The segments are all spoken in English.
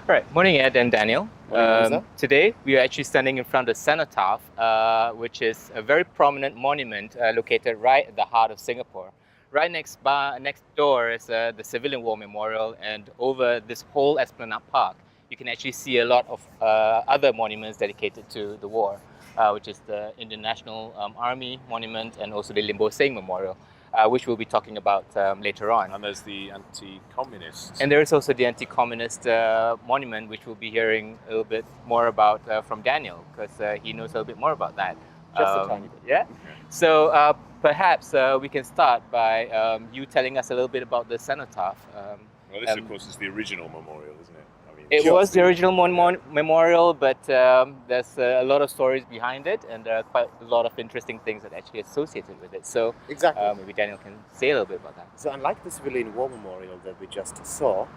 All right, morning Ed and Daniel. Morning, Hamza. Today we are actually standing in front of Cenotaph, which is a very prominent monument located right at the heart of Singapore. Right next door is the Civilian War Memorial, and over this whole Esplanade Park, you can actually see a lot of other monuments dedicated to the war, which is the Indian National Army Monument and also the Limbo Singh Memorial. Which we'll be talking about later on. And there's the anti-communist. And there is also the anti-communist monument, which we'll be hearing a little bit more about from Daniel, because he knows a little bit more about that. Just a tiny bit. Yeah? So perhaps we can start by you telling us a little bit about the Cenotaph. Well, this, of course, is the original memorial, isn't it? It was the original memorial, but there's a lot of stories behind it, and there are quite a lot of interesting things that are actually associated with it. So Exactly. Maybe Daniel can say a little bit about that. So unlike the Civilian War Memorial that we just saw,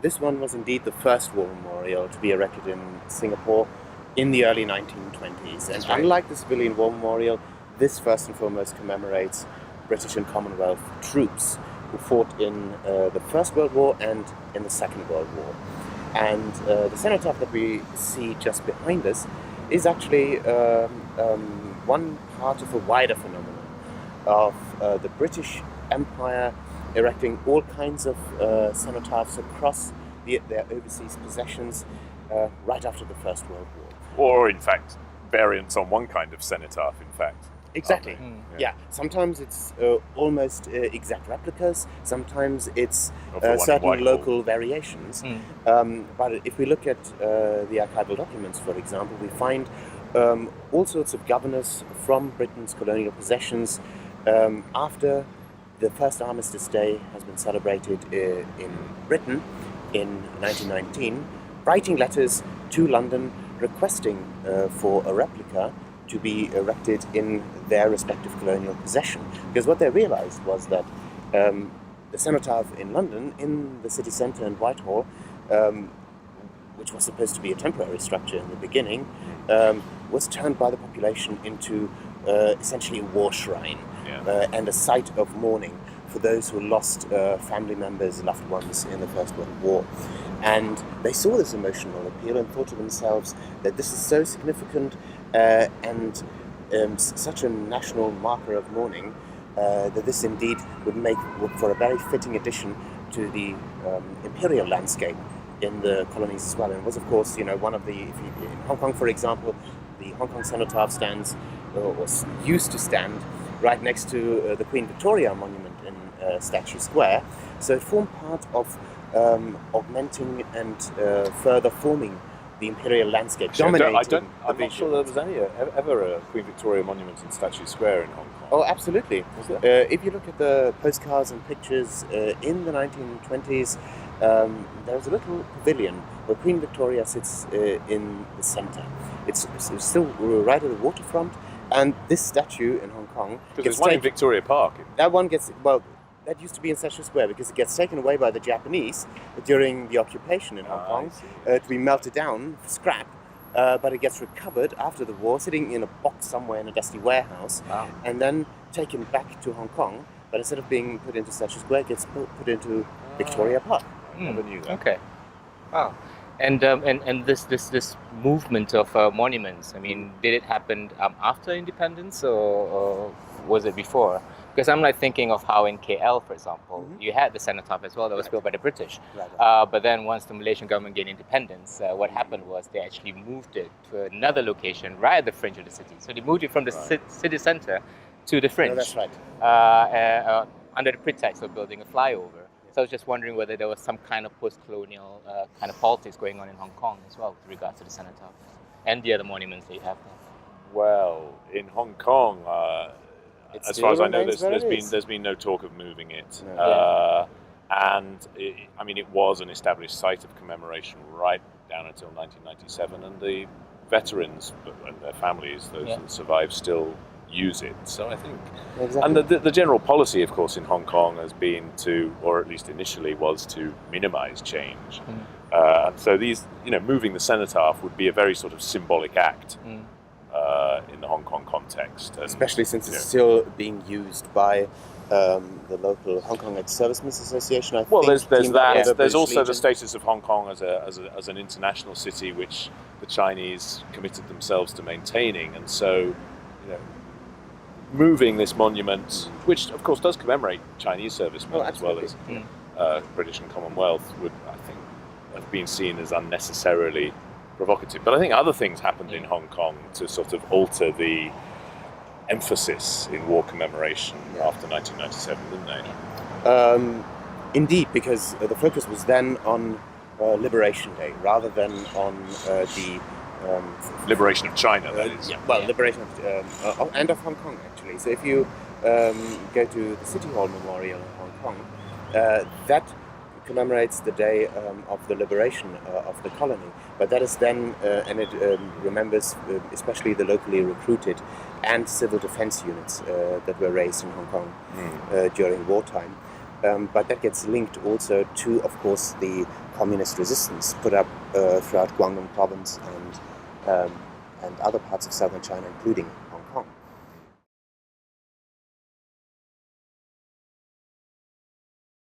this one was indeed the first war memorial to be erected in Singapore in the early 1920s. And right. Unlike the Civilian War Memorial, this first and foremost commemorates British and Commonwealth troops who fought in the First World War and in the Second World War. And the cenotaph that we see just behind us is actually one part of a wider phenomenon of the British Empire erecting all kinds of cenotaphs across their overseas possessions right after the First World War. Or, in fact, variants on one kind of cenotaph, in fact. Exactly. Yeah. Sometimes it's almost exact replicas. Sometimes it's certain local variations. But if we look at the archival documents, for example, we find all sorts of governors from Britain's colonial possessions after the first Armistice Day has been celebrated in Britain in 1919, writing letters to London requesting for a replica to be erected in their respective colonial possession. Because what they realized was that the cenotaph in London, in the city centre in Whitehall, which was supposed to be a temporary structure in the beginning, was turned by the population into essentially a war shrine and a site of mourning for those who lost family members, loved ones in the First World War. And they saw this emotional appeal and thought to themselves that this is so significant and such a national marker of mourning that this indeed would make for a very fitting addition to the imperial landscape in the colonies as well. And it was, of course, one of in Hong Kong, for example, the Hong Kong cenotaph stands, or used to stand, right next to the Queen Victoria monument in Statue Square. So it formed part of augmenting and further forming the imperial landscape, dominating. I'm not sure there was ever a Queen Victoria monument in Statue Square in Hong Kong. Oh, absolutely. Was there? If you look at the postcards and pictures in the 1920s, there's a little pavilion where Queen Victoria sits in the centre. It's still right at the waterfront, and this statue in Hong Kong... Because there's one in Victoria Park. That one gets... That used to be in Statue Square because it gets taken away by the Japanese during the occupation in Hong Kong to be melted down for scrap, but it gets recovered after the war, sitting in a box somewhere in a dusty warehouse, and then taken back to Hong Kong. But instead of being put into Statue Square, it gets put into Victoria Park. Never knew that. Okay. Wow. And this movement of monuments, I mean, did it happen after independence or was it before? Because I'm thinking of how in KL, for example, you had the cenotaph as well that was built by the British. But then once the Malaysian government gained independence, what happened was they actually moved it to another location right at the fringe of the city. So they moved it from the city centre to the fringe. No, that's right. Under the pretext of building a flyover. So I was just wondering whether there was some kind of post-colonial kind of politics going on in Hong Kong as well with regards to the cenotaph and the other monuments that you have there. Well, in Hong Kong, as far as I know, there's been no talk of moving it, and it was an established site of commemoration right down until 1997, and the veterans and their families, those that survive, still use it. So I think, and the general policy, of course, in Hong Kong has been to, or at least initially was to minimise change, and so these, moving the cenotaph would be a very sort of symbolic act. In the Hong Kong context. And, especially since it's still being used by the local Hong Kong Ex-Servicemen Association. Well, there's that. There's also Legion. the status of Hong Kong as an international city, which the Chinese committed themselves to maintaining, and so, moving this monument, which of course does commemorate Chinese servicemen as well as British and Commonwealth, would, I think, have been seen as unnecessarily provocative. But I think other things happened in Hong Kong to sort of alter the emphasis in war commemoration after 1997, didn't they? Indeed, because the focus was then on Liberation Day rather than on the liberation of China. That is. Liberation of and of Hong Kong actually. So if you go to the City Hall Memorial in Hong Kong, that commemorates the day of the liberation of the colony. But that is then, and it remembers especially the locally recruited and civil defense units that were raised in Hong Kong during wartime. But that gets linked also to, of course, the communist resistance put up throughout Guangdong province and other parts of southern China, including